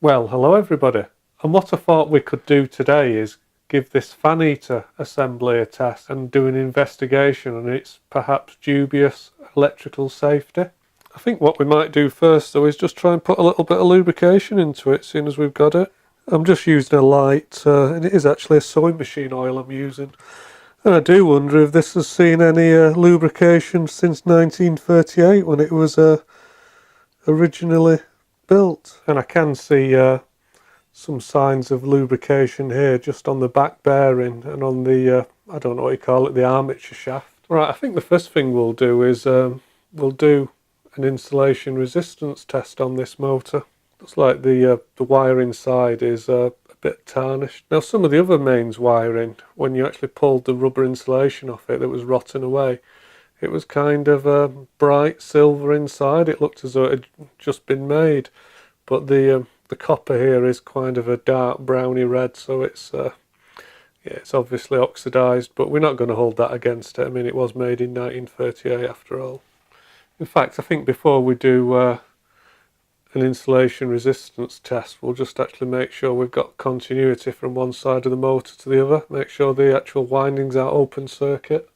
Well, hello everybody, and what I thought we could do today is give this fan eater assembly a test and do an investigation on its perhaps dubious electrical safety. I think what we might do first though is just try and put a little bit of lubrication into it, seeing as we've got it. I'm just using a light, and it is actually a sewing machine oil I'm using. And I do wonder if this has seen any lubrication since 1938 when it was originally built. And I can see some signs of lubrication here just on the back bearing and on the I don't know what you call it, the armature shaft. Right, I think the first thing we'll do is we'll do an insulation resistance test on this motor. Looks like the wire inside is a bit tarnished. Now some of the other mains wiring, when you actually pulled the rubber insulation off it that was rotting away, it was kind of bright silver inside. It looked as though it had just been made, but the copper here is kind of a dark browny red, so it's yeah, it's obviously oxidized, but we're not going to hold that against it. I mean, it was made in 1938 after all. In fact, I think before we do an insulation resistance test, we'll just actually make sure we've got continuity from one side of the motor to the other, make sure the actual windings are open circuit.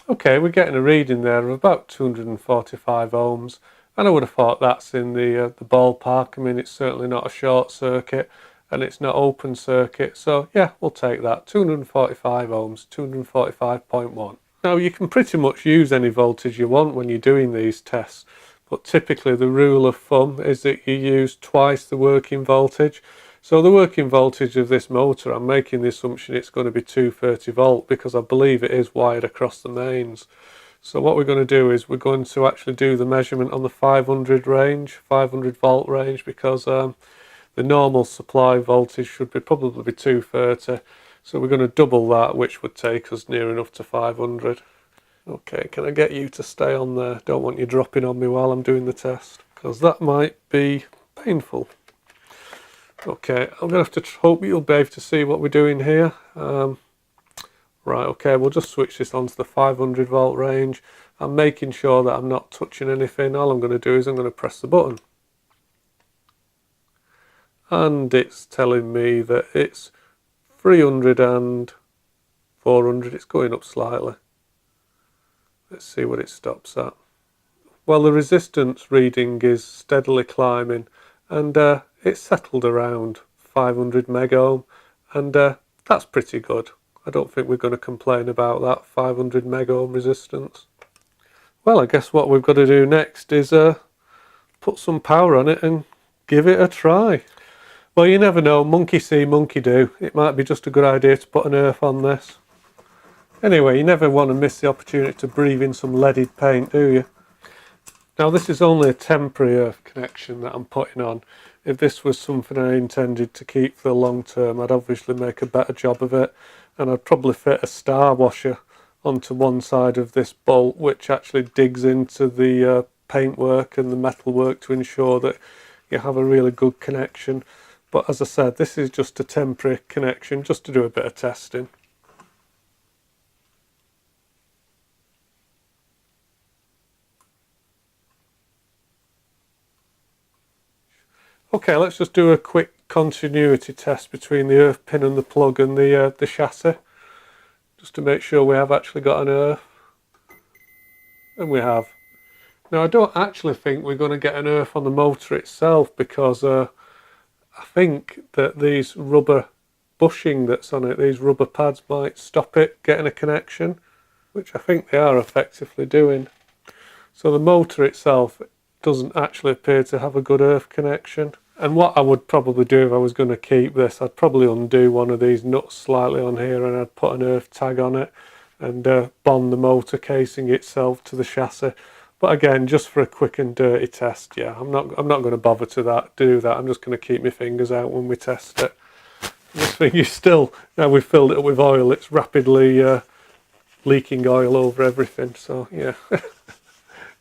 Okay, we're getting a reading there of about 245 ohms, and I would have thought that's in the ballpark. I mean, it's certainly not a short circuit and it's not open circuit, so yeah, we'll take that. 245 ohms, 245.1. Now you can pretty much use any voltage you want when you're doing these tests, but typically the rule of thumb is that you use twice the working voltage. So the working voltage of this motor, I'm making the assumption it's going to be 230 volt because I believe it is wired across the mains. So what we're going to do is we're going to actually do the measurement on the 500 volt range, because the normal supply voltage should be probably 230. So we're going to double that, which would take us near enough to 500. Okay, can I get you to stay on there? Don't want you dropping on me while I'm doing the test, because that might be painful. Okay, I'm going to have to hope you'll be able to see what we're doing here. Right, okay, we'll just switch this on to the 500 volt range. I'm making sure that I'm not touching anything. All I'm going to do is I'm going to press the button. And it's telling me that it's 300 and 400. It's going up slightly. Let's see what it stops at. Well, the resistance reading is steadily climbing, and it's settled around 500 megohm, and that's pretty good. I don't think we're going to complain about that 500 megohm resistance. Well, I guess what we've got to do next is put some power on it and give it a try. Well, you never know, monkey see, monkey do. It might be just a good idea to put an earth on this. Anyway, you never want to miss the opportunity to breathe in some leaded paint, do you? Now, this is only a temporary earth connection that I'm putting on. If this was something I intended to keep for the long term, I'd obviously make a better job of it, and I'd probably fit a star washer onto one side of this bolt, which actually digs into the paintwork and the metalwork to ensure that you have a really good connection. But as I said, this is just a temporary connection, just to do a bit of testing. Okay, let's just do a quick continuity test between the earth pin and the plug and the chassis, just to make sure we have actually got an earth. And we have. Now, I don't actually think we're going to get an earth on the motor itself, because I think that these rubber bushing that's on it, these rubber pads, might stop it getting a connection, which I think they are effectively doing. So the motor itself doesn't actually appear to have a good earth connection. And what I would probably do if I was going to keep this, I'd probably undo one of these nuts slightly on here, and I'd put an earth tag on it and bond the motor casing itself to the chassis. But again, just for a quick and dirty test, yeah, I'm not going to bother to do that. I'm just going to keep my fingers out when we test it. This thing is still, now we've filled it up with oil, it's rapidly leaking oil over everything. So yeah,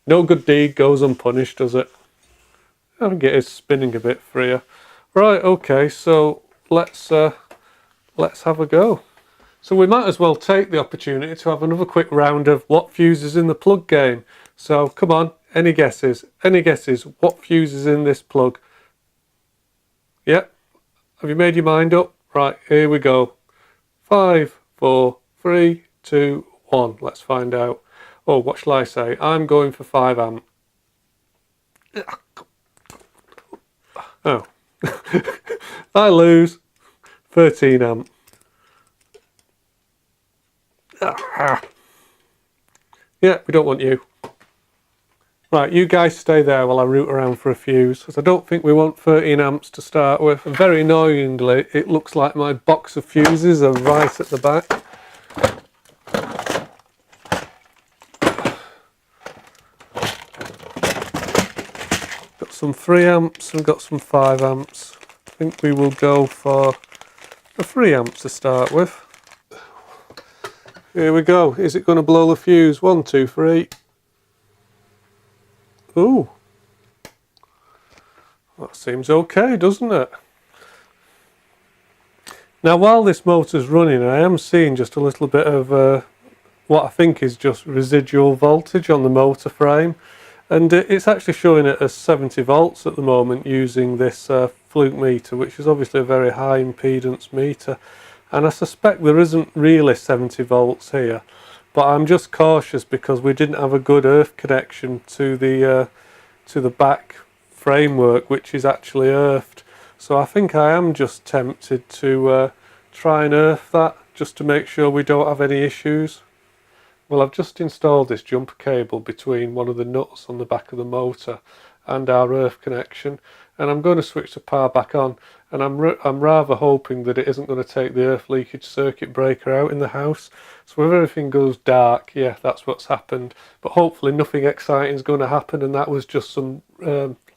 no good deed goes unpunished, does it? I think it is spinning a bit freer. Right, okay, so let's have a go. So we might as well take the opportunity to have another quick round of what fuse is in the plug game. So come on, any guesses? Any guesses? What fuse is in this plug? Yep. Have you made your mind up? Right, here we go. 5, 4, 3, 2, 1. Let's find out. Oh, what shall I say? I'm going for 5 amp. Oh. I lose. 13 amp. Yeah, we don't want you. Right, you guys stay there while I root around for a fuse, because I don't think we want 13 amps to start with. And very annoyingly, it looks like my box of fuses are right at the back. Got some 3 amps and got some 5 amps. I think we will go for a 3 amps to start with. Here we go. Is it going to blow the fuse? 1, 2, 3. Ooh. That seems okay, doesn't it? Now, while this motor's running, I am seeing just a little bit of what I think is just residual voltage on the motor frame. And it's actually showing it as 70 volts at the moment using this fluke meter, which is obviously a very high impedance meter. And I suspect there isn't really 70 volts here, but I'm just cautious because we didn't have a good earth connection to the back framework, which is actually earthed. So I think I am just tempted to try and earth that just to make sure we don't have any issues. Well, I've just installed this jumper cable between one of the nuts on the back of the motor and our earth connection, and I'm going to switch the power back on, and I'm rather hoping that it isn't going to take the earth leakage circuit breaker out in the house. So if everything goes dark, yeah, that's what's happened, but hopefully nothing exciting is going to happen, and that was just some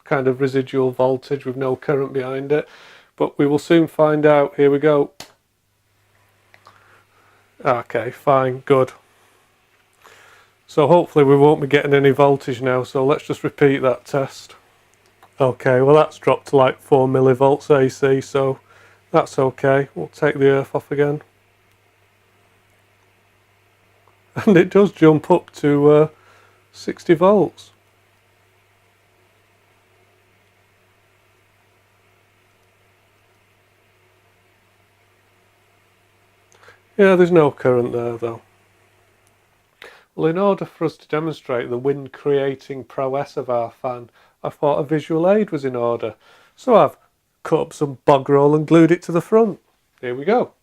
kind of residual voltage with no current behind it. But we will soon find out. Here we go. Okay, fine, good. So hopefully we won't be getting any voltage now, so let's just repeat that test. Okay, well that's dropped to like 4 millivolts AC, so that's okay. We'll take the earth off again. And it does jump up to 60 volts. Yeah, there's no current there though. Well, in order for us to demonstrate the wind creating prowess of our fan, I thought a visual aid was in order. So I've cut up some bog roll and glued it to the front. Here we go.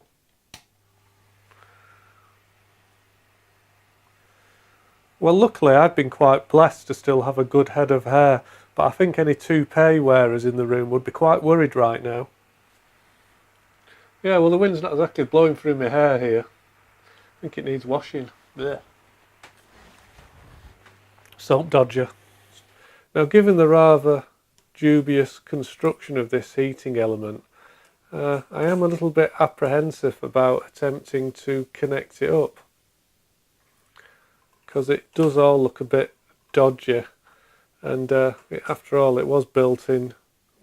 Well, luckily I've been quite blessed to still have a good head of hair, but I think any toupee wearers in the room would be quite worried right now. Yeah, well the wind's not exactly blowing through my hair here. I think it needs washing. Blech. Soap dodger. Now, given the rather dubious construction of this heating element, I am a little bit apprehensive about attempting to connect it up, because it does all look a bit dodgy, and after all it was built in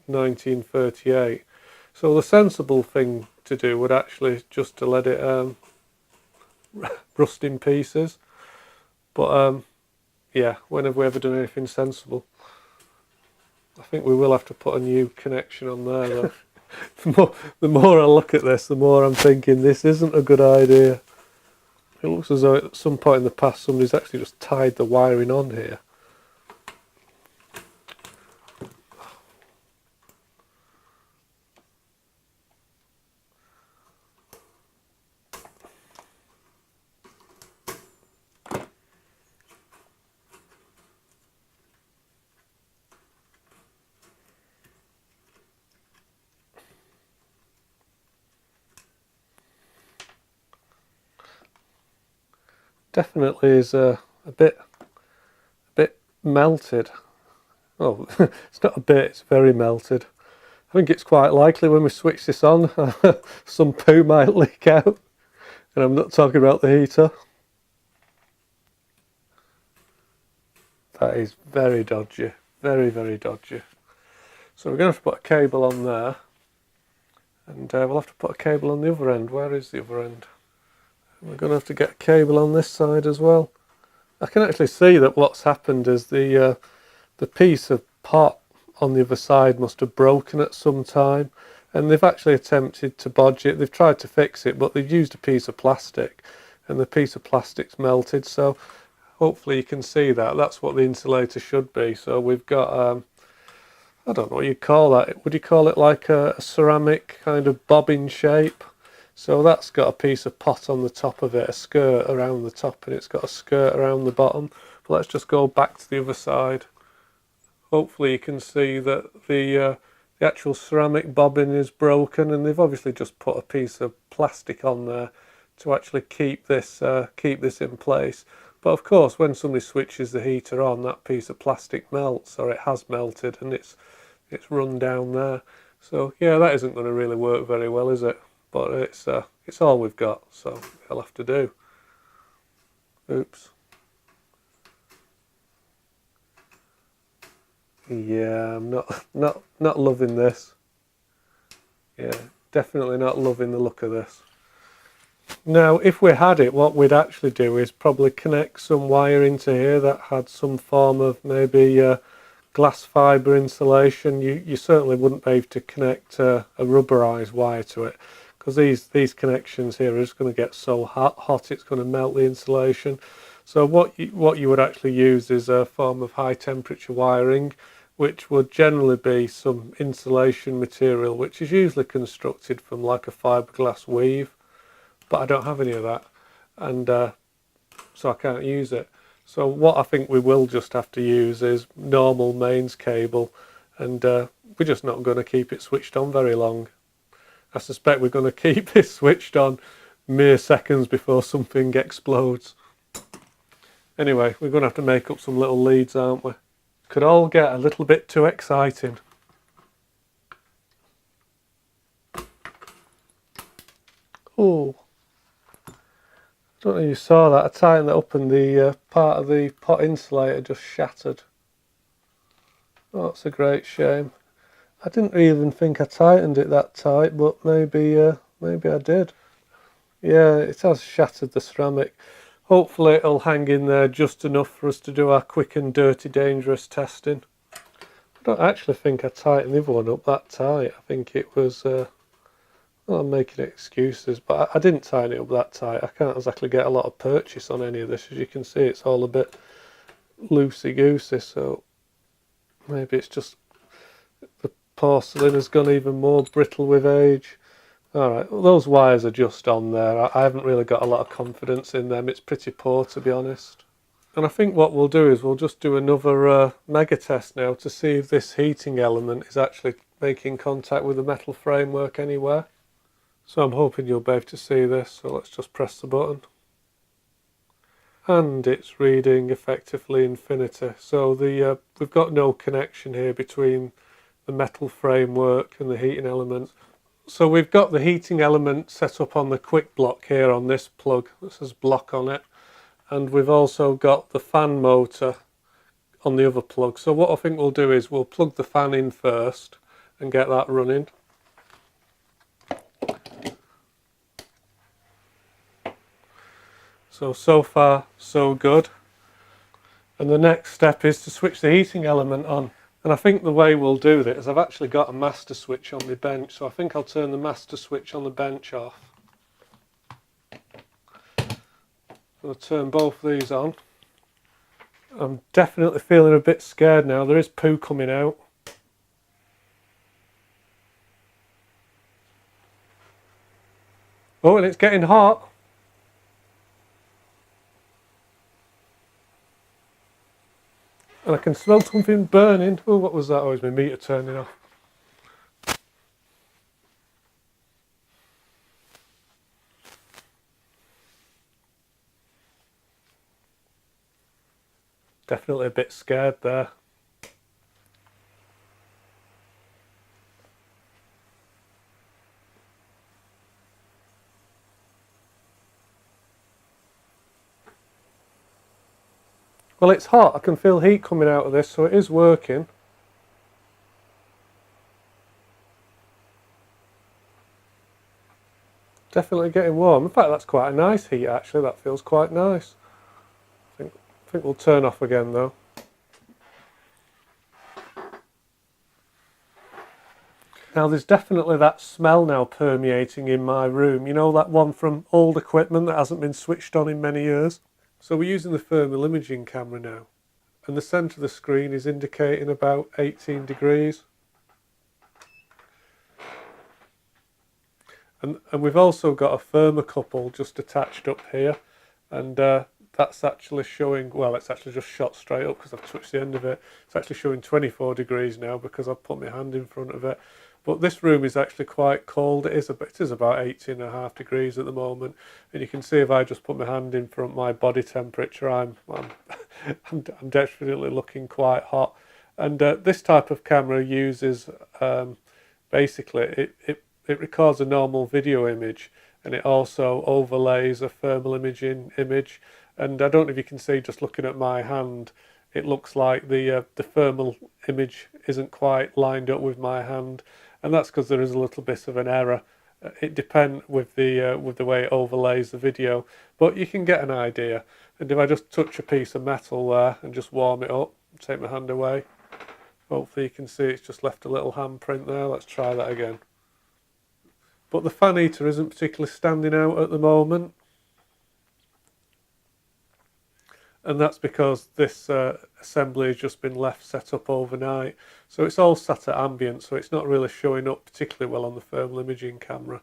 1938, so the sensible thing to do would actually just to let it rust in pieces, but yeah, when have we ever done anything sensible? I think we will have to put a new connection on there though. The more I look at this, the more I'm thinking this isn't a good idea. It looks as though at some point in the past somebody's actually just tied the wiring on here. Definitely is a bit melted. Oh, it's not a bit, it's very melted. I think it's quite likely when we switch this on, some poo might leak out. And I'm not talking about the heater. That is very dodgy, very, very dodgy. So we're going to have to put a cable on there. And we'll have to put a cable on the other end. Where is the other end? We're going to have to get a cable on this side as well. I can actually see that what's happened is the piece of pot on the other side must have broken at some time, and they've actually attempted to bodge it. They've tried to fix it, but they've used a piece of plastic, and the piece of plastic's melted. So hopefully you can see that. That's what the insulator should be. So we've got I don't know what you'd call that. Would you call it like a ceramic kind of bobbin shape? So that's got a piece of pot on the top of it, a skirt around the top, and it's got a skirt around the bottom. But let's just go back to the other side. Hopefully you can see that the actual ceramic bobbin is broken, and they've obviously just put a piece of plastic on there to actually keep this in place. But of course, when somebody switches the heater on, that piece of plastic melts, or it has melted, and it's run down there. So yeah, that isn't going to really work very well, is it? But it's all we've got, so it'll have to do. Oops. Yeah, I'm not loving this. Yeah, definitely not loving the look of this. Now, if we had it, what we'd actually do is probably connect some wire into here that had some form of maybe glass fibre insulation. You certainly wouldn't be able to connect a rubberised wire to it, because these connections here are just going to get so hot it's going to melt the insulation. So what you would actually use is a form of high temperature wiring, which would generally be some insulation material, which is usually constructed from like a fiberglass weave. But I don't have any of that, and so I can't use it. So what I think we will just have to use is normal mains cable, and we're just not going to keep it switched on very long. I suspect we're going to keep this switched on mere seconds before something explodes. Anyway, we're going to have to make up some little leads, aren't we? Could all get a little bit too exciting. Oh. I don't know if you saw that. I tightened it up and the part of the pot insulator just shattered. Oh, it's a great shame. I didn't even think I tightened it that tight, but maybe I did. Yeah, it has shattered the ceramic. Hopefully it'll hang in there just enough for us to do our quick and dirty dangerous testing. I don't actually think I tightened the other one up that tight. I think it was... well, I'm making excuses, but I didn't tighten it up that tight. I can't exactly get a lot of purchase on any of this. As you can see, it's all a bit loosey-goosey, so maybe it's just the porcelain has gone even more brittle with age. Alright, well, those wires are just on there. I haven't really got a lot of confidence in them. It's pretty poor, to be honest. And I think what we'll do is we'll just do another mega test now to see if this heating element is actually making contact with the metal framework anywhere. So I'm hoping you'll be able to see this, so let's just press the button. And it's reading effectively infinity. So we've got no connection here between the metal framework and the heating element. So we've got the heating element set up on the quick block here on this plug. This says block on it. And we've also got the fan motor on the other plug. So what I think we'll do is we'll plug the fan in first and get that running. So far, so good. And the next step is to switch the heating element on. And I think the way we'll do this is I've actually got a master switch on the bench, so I think I'll turn the master switch on the bench off. I'm going to turn both these on. I'm definitely feeling a bit scared now. There is poo coming out. Oh, and it's getting hot. And I can smell something burning. Oh, what was that? Oh, it's my meter turning off. Definitely a bit scared there. Well, it's hot. I can feel heat coming out of this, so it is working. Definitely getting warm. In fact, that's quite a nice heat, actually. That feels quite nice. I think we'll turn off again, though. Now there's definitely that smell now permeating in my room, you know, that one from old equipment that hasn't been switched on in many years. So we're using the thermal imaging camera now, and the centre of the screen is indicating about 18 degrees. And we've also got a thermocouple just attached up here, and that's actually showing, well, it's actually just shot straight up because I've touched the end of it. It's actually showing 24 degrees now because I've put my hand in front of it. But this room is actually quite cold. It is about 18.5 degrees at the moment, and you can see if I just put my hand in front of my body temperature, I'm definitely looking quite hot. And this type of camera uses basically it records a normal video image, and it also overlays a thermal imaging image. And I don't know if you can see, just looking at my hand, it looks like the thermal image isn't quite lined up with my hand, and that's because there is a little bit of an error. It depends with the way it overlays the video, but you can get an idea. And if I just touch a piece of metal there and just warm it up, take my hand away, hopefully you can see it's just left a little handprint there. Let's try that again. But the fan heater isn't particularly standing out at the moment, and that's because this assembly has just been left set up overnight, so it's all set at ambient, so it's not really showing up particularly well on the thermal imaging camera.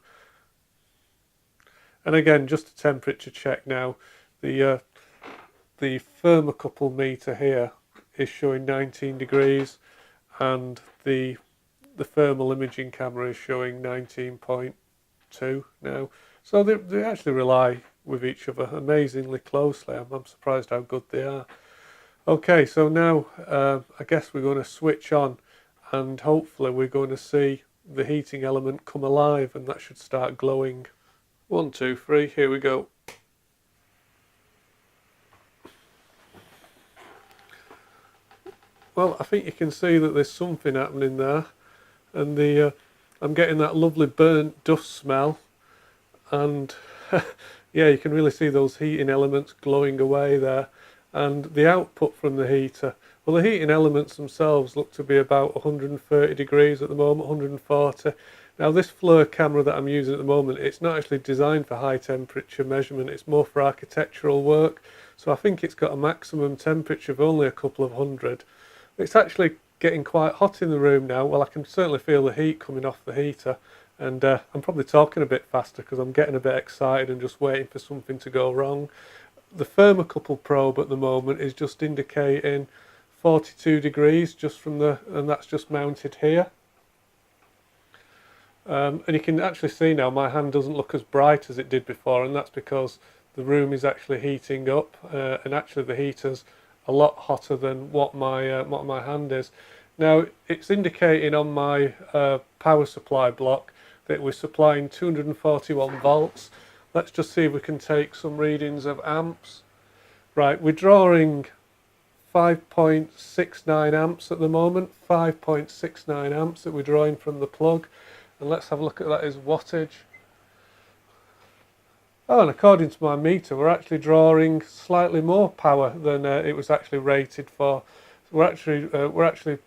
And again, just a temperature check now, the thermocouple meter here is showing 19 degrees, and the thermal imaging camera is showing 19.2 now. So they actually rely with each other amazingly closely. I'm surprised how good they are. Okay, so now I guess we're going to switch on, and hopefully we're going to see the heating element come alive, and that should start glowing. 1, 2, 3, here we go. Well, I think you can see that there's something happening there, and I'm getting that lovely burnt dust smell, and yeah, you can really see those heating elements glowing away there. And the output from the heater, well, the heating elements themselves look to be about 130 degrees at the moment, 140. Now this Flir camera that I'm using at the moment, it's not actually designed for high temperature measurement, it's more for architectural work, so I think it's got a maximum temperature of only a couple of hundred. It's actually getting quite hot in the room now. Well, I can certainly feel the heat coming off the heater, and I'm probably talking a bit faster because I'm getting a bit excited and just waiting for something to go wrong. The thermocouple probe at the moment is just indicating 42 degrees just from and that's just mounted here. And you can actually see now my hand doesn't look as bright as it did before, and that's because the room is actually heating up, and actually the heater's a lot hotter than what my hand is. Now it's indicating on my power supply block that we're supplying 241 volts. Let's just see if we can take some readings of amps. Right, we're drawing 5.69 amps at the moment, 5.69 amps that we're drawing from the plug. And let's have a look at that as wattage. Oh, and according to my meter, we're actually drawing slightly more power than it was actually rated for. We're actually,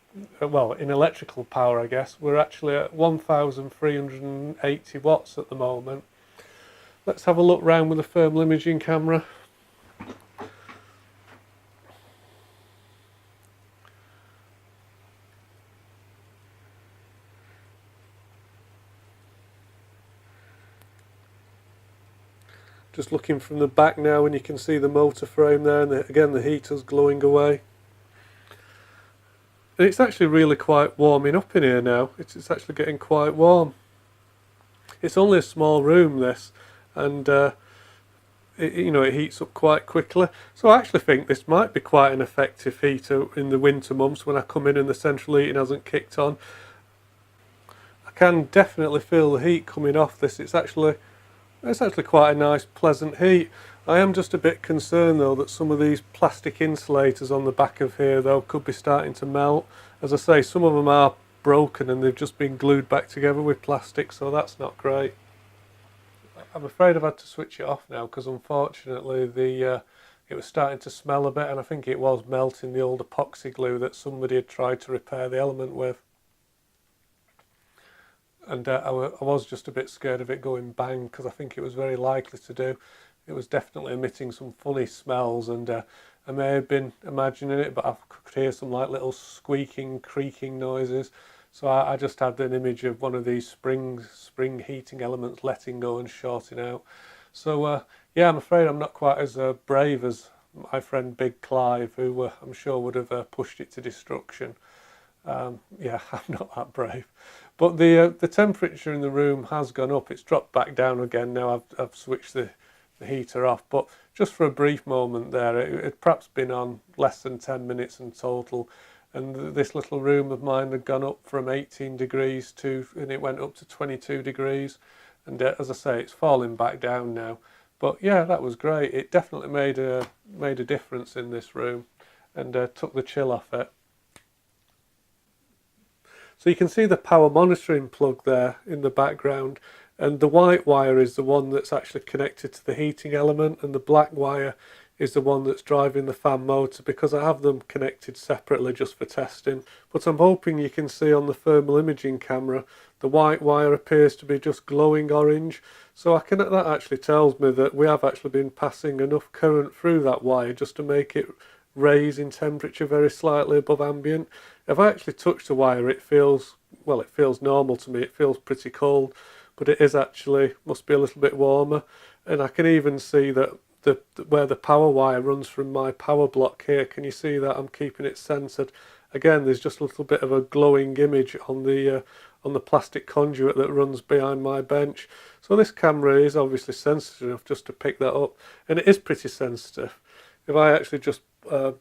well, in electrical power, I guess, we're actually at 1,380 watts at the moment. Let's have a look round with the thermal imaging camera. Just looking from the back now, and you can see the motor frame there, and again the heater's glowing away. And it's actually really quite warming up in here now. It's actually getting quite warm. It's only a small room, this, and it heats up quite quickly. So I actually think this might be quite an effective heater in the winter months when I come in and the central heating hasn't kicked on. I can definitely feel the heat coming off this. It's actually quite a nice, pleasant heat. I am just a bit concerned though that some of these plastic insulators on the back of here though could be starting to melt. As I say, some of them are broken and they've just been glued back together with plastic, so that's not great. I'm afraid I've had to switch it off now because unfortunately it was starting to smell a bit, and I think it was melting the old epoxy glue that somebody had tried to repair the element with. and I was just a bit scared of it going bang, because I think it was very likely to do. It was definitely emitting some funny smells, and I may have been imagining it, but I could hear some like little squeaking, creaking noises. So I just had an image of one of these spring heating elements letting go and shorting out. So yeah, I'm afraid I'm not quite as brave as my friend Big Clive, who I'm sure would have pushed it to destruction. Yeah, I'm not that brave. But the temperature in the room has gone up. It's dropped back down again now. I've switched the heater off. But just for a brief moment there, it had perhaps been on less than 10 minutes in total. And this little room of mine had gone up from 18 degrees and it went up to 22 degrees. And as I say, it's falling back down now. But yeah, that was great. It definitely made a difference in this room, and took the chill off it. So you can see the power monitoring plug there in the background, and the white wire is the one that's actually connected to the heating element, and the black wire is the one that's driving the fan motor, because I have them connected separately just for testing. But I'm hoping you can see on the thermal imaging camera the white wire appears to be just glowing orange, so that actually tells me that we have actually been passing enough current through that wire just to make it raise in temperature very slightly above ambient. If I actually touch the wire, it feels normal to me. It feels pretty cold, but it is actually, must be a little bit warmer. And I can even see that where the power wire runs from my power block here, can you see that I'm keeping it centered? Again, there's just a little bit of a glowing image on the plastic conduit that runs behind my bench. So this camera is obviously sensitive enough just to pick that up, and it is pretty sensitive. If I actually just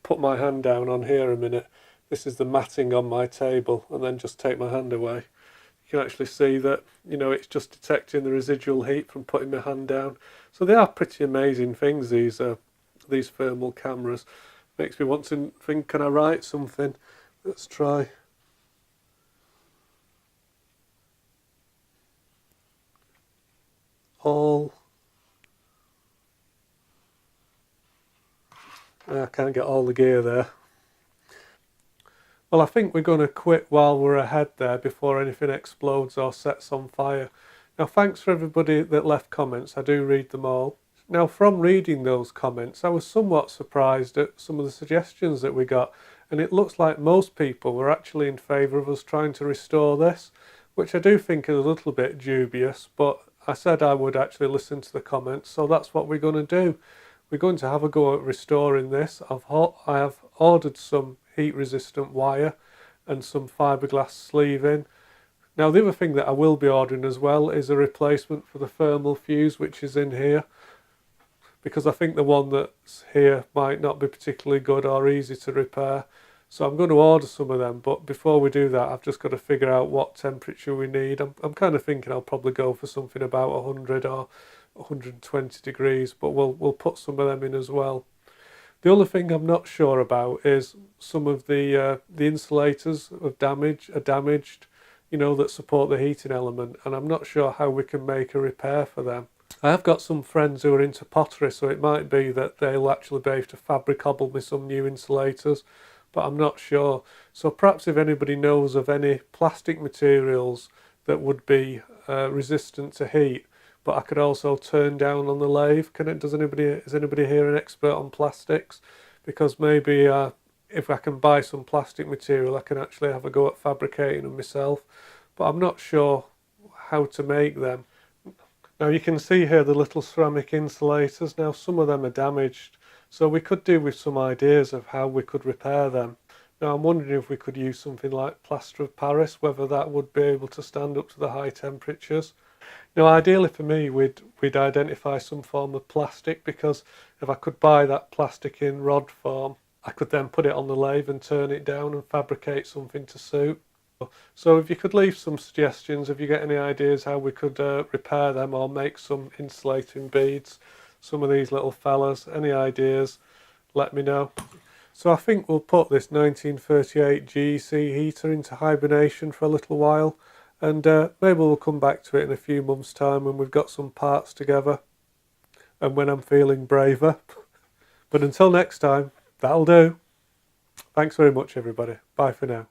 put my hand down on here a minute, this is the matting on my table, and then just take my hand away, you can actually see that, you know, it's just detecting the residual heat from putting my hand down. So they are pretty amazing things, these thermal cameras. Makes me want to think, can I write something? Let's try. I can't get all the gear there. Well, I think we're going to quit while we're ahead there before anything explodes or sets on fire. Now, thanks for everybody that left comments. I do read them all. Now, from reading those comments, I was somewhat surprised at some of the suggestions that we got, and it looks like most people were actually in favour of us trying to restore this, which I do think is a little bit dubious, but I said I would actually listen to the comments, so that's what we're going to do. We're going to have a go at restoring this. I have ordered some heat resistant wire and some fiberglass sleeving. Now, the other thing that I will be ordering as well is a replacement for the thermal fuse, which is in here, because I think the one that's here might not be particularly good or easy to repair. So I'm going to order some of them, but before we do that, I've just got to figure out what temperature we need. I'm kind of thinking I'll probably go for something about 100 or 120 degrees, but we'll put some of them in as well. The only thing I'm not sure about is some of the insulators are damaged, you know, that support the heating element, and I'm not sure how we can make a repair for them. I have got some friends who are into pottery, so it might be that they'll actually be able to fabric cobble me some new insulators, but I'm not sure. So perhaps if anybody knows of any plastic materials that would be resistant to heat, but I could also turn down on the lathe. Is anybody here an expert on plastics? Because maybe if I can buy some plastic material, I can actually have a go at fabricating them myself. But I'm not sure how to make them. Now you can see here the little ceramic insulators. Now some of them are damaged, so we could do with some ideas of how we could repair them. Now I'm wondering if we could use something like plaster of Paris, whether that would be able to stand up to the high temperatures. Now ideally for me we'd identify some form of plastic, because if I could buy that plastic in rod form, I could then put it on the lathe and turn it down and fabricate something to suit. So if you could leave some suggestions, if you get any ideas how we could repair them or make some insulating beads, some of these little fellas, any ideas, let me know. So I think we'll put this 1938 GEC heater into hibernation for a little while, and maybe we'll come back to it in a few months' time when we've got some parts together and when I'm feeling braver. But until next time, that'll do. Thanks very much, everybody. Bye for now.